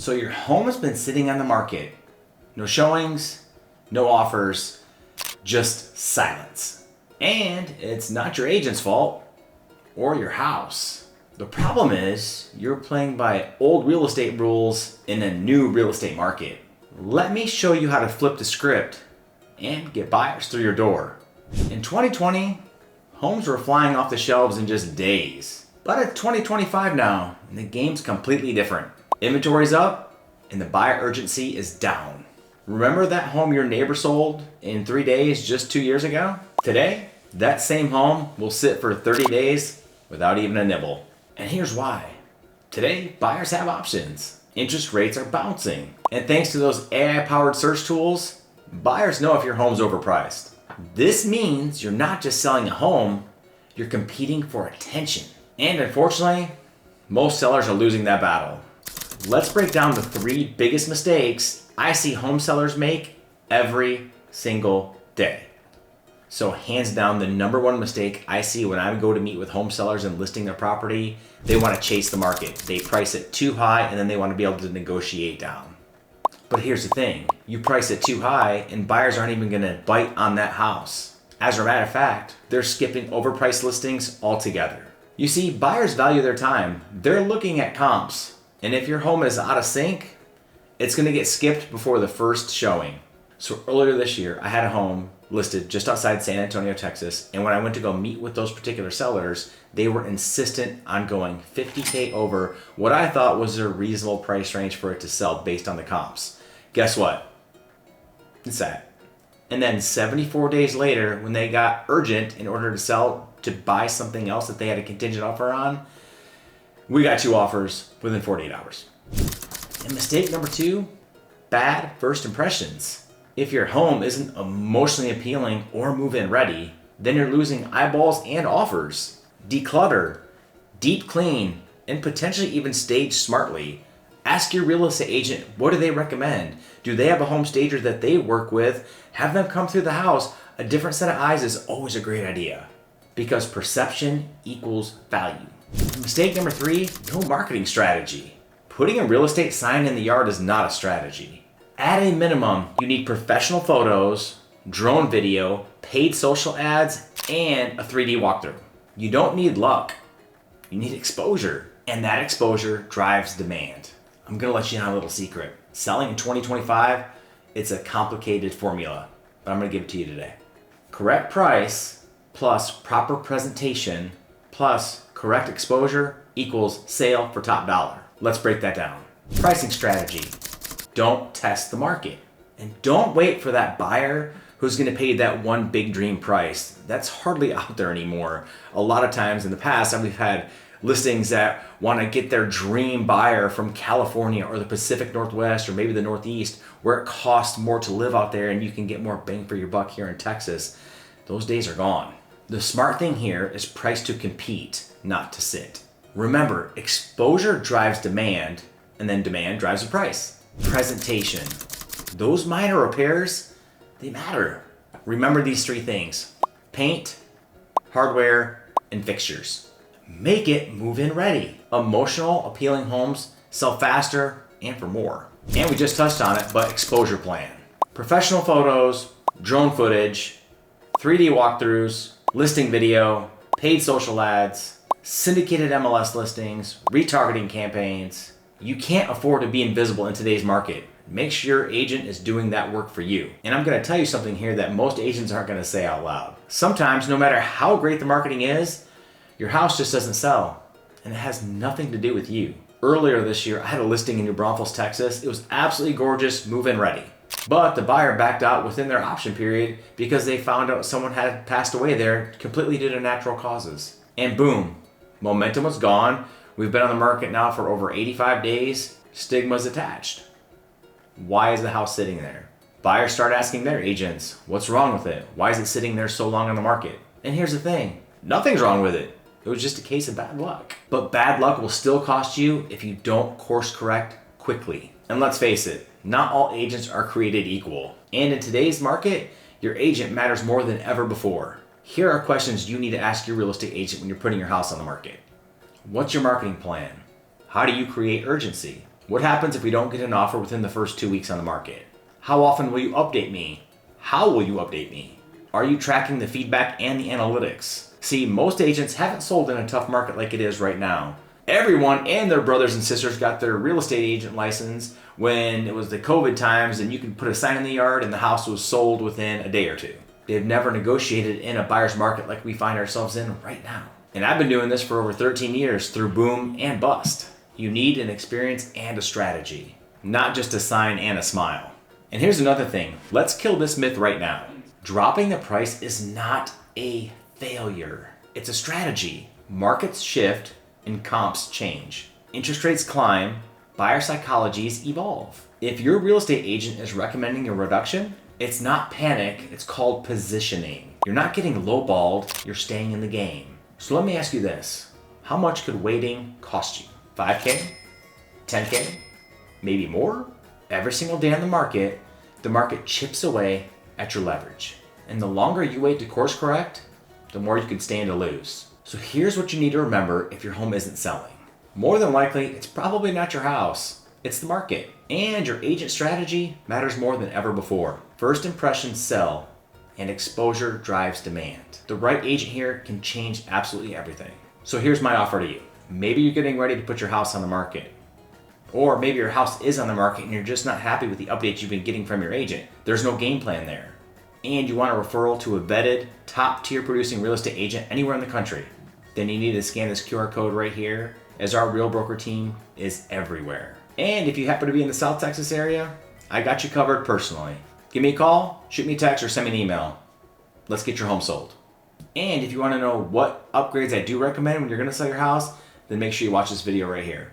So your home has been sitting on the market. No showings, no offers, just silence. And it's not your agent's fault or your house. The problem is you're playing by old real estate rules in a new real estate market. Let me show you how to flip the script and get buyers through your door. In 2020, homes were flying off the shelves in just days. But it's 2025 now, and the game's completely different. Inventory's up, and the buyer urgency is down. Remember that home your neighbor sold in 3 days just 2 years ago? Today, that same home will sit for 30 days without even a nibble. And here's why. Today, buyers have options. Interest rates are bouncing. And thanks to those AI-powered search tools, buyers know if your home's overpriced. This means you're not just selling a home, you're competing for attention. And unfortunately, most sellers are losing that battle. Let's break down the 3 biggest mistakes I see home sellers make every single day. So hands down, the number one mistake I see when I go to meet with home sellers and listing their property, they want to chase the market. They price it too high and then they want to be able to negotiate down. But here's the thing, you price it too high and buyers aren't even going to bite on that house. As a matter of fact, they're skipping overpriced listings altogether. You see, buyers value their time. They're looking at comps. And if your home is out of sync, it's going to get skipped before the first showing. So earlier this year, I had a home listed just outside San Antonio, Texas. And when I went to go meet with those particular sellers, they were insistent on going $50K over what I thought was a reasonable price range for it to sell based on the comps. Guess what? It's that. And then 74 days later, when they got urgent in order to sell, to buy something else that they had a contingent offer on, we got 2 offers within 48 hours. And mistake number 2, bad first impressions. If your home isn't emotionally appealing or move-in ready, then you're losing eyeballs and offers. Declutter, deep clean, and potentially even stage smartly. Ask your real estate agent, what do they recommend? Do they have a home stager that they work with? Have them come through the house. A different set of eyes is always a great idea because perception equals value. Mistake number 3, no marketing strategy. Putting a real estate sign in the yard is not a strategy. At a minimum, you need professional photos, drone video, paid social ads, and a 3D walkthrough. You don't need luck. You need exposure, and that exposure drives demand. I'm gonna let you in on a little secret. Selling in 2025, it's a complicated formula, but I'm gonna give it to you today. Correct price plus proper presentation plus correct exposure equals sale for top dollar. Let's break that down. Pricing strategy. Don't test the market. And don't wait for that buyer who's gonna pay that one big dream price. That's hardly out there anymore. A lot of times in the past, we've had listings that wanna get their dream buyer from California or the Pacific Northwest or maybe the Northeast, where it costs more to live out there and you can get more bang for your buck here in Texas. Those days are gone. The smart thing here is price to compete, not to sit. Remember, exposure drives demand, and then demand drives the price. Presentation. Those minor repairs, they matter. Remember these 3 things: paint, hardware, and fixtures. Make it move-in ready. Emotional, appealing homes sell faster and for more. And we just touched on it, but exposure plan. Professional photos, drone footage, 3D walkthroughs, listing video, paid social ads, syndicated MLS listings, retargeting campaigns. You can't afford to be invisible in today's market. Make sure your agent is doing that work for you. And I'm gonna tell you something here that most agents aren't gonna say out loud. Sometimes, no matter how great the marketing is, your house just doesn't sell. And it has nothing to do with you. Earlier this year, I had a listing in New Braunfels, Texas. It was absolutely gorgeous, move-in ready. But the buyer backed out within their option period because they found out someone had passed away there completely due to natural causes. And boom, momentum was gone. We've been on the market now for over 85 days. Stigma's attached. Why is the house sitting there? Buyers start asking their agents, what's wrong with it? Why is it sitting there so long on the market? And here's the thing, nothing's wrong with it. It was just a case of bad luck. But bad luck will still cost you if you don't course correct quickly. And let's face it, not all agents are created equal. And in today's market, your agent matters more than ever before. Here are questions you need to ask your real estate agent when you're putting your house on the market. What's your marketing plan? How do you create urgency? What happens if we don't get an offer within the first 2 weeks on the market? How often will you update me? How will you update me? Are you tracking the feedback and the analytics? See, most agents haven't sold in a tough market like it is right now. Everyone and their brothers and sisters got their real estate agent license when it was the COVID times and you could put a sign in the yard and the house was sold within a day or two. They've never negotiated in a buyer's market like we find ourselves in right now. And I've been doing this for over 13 years through boom and bust. You need an experience and a strategy, not just a sign and a smile. And here's another thing. Let's kill this myth right now. Dropping the price is not a failure. It's a strategy. Markets shift and comps change. Interest rates climb, buyer psychologies evolve. If your real estate agent is recommending a reduction, it's not panic, it's called positioning. You're not getting lowballed, you're staying in the game. So let me ask you this. How much could waiting cost you? 5K? 10K? Maybe more? Every single day on the market chips away at your leverage. And the longer you wait to course correct, the more you can stand to lose. So here's what you need to remember if your home isn't selling. More than likely, it's probably not your house, it's the market. And your agent strategy matters more than ever before. First impressions sell, and exposure drives demand. The right agent here can change absolutely everything. So here's my offer to you. Maybe you're getting ready to put your house on the market. Or maybe your house is on the market and you're just not happy with the updates you've been getting from your agent. There's no game plan there. And you want a referral to a vetted, top-tier producing real estate agent anywhere in the country. Then you need to scan this QR code right here, as our Real Broker team is everywhere. And if you happen to be in the South Texas area, I got you covered personally. Give me a call, shoot me a text, or send me an email. Let's get your home sold. And if you want to know what upgrades I do recommend when you're going to sell your house, then make sure you watch this video right here.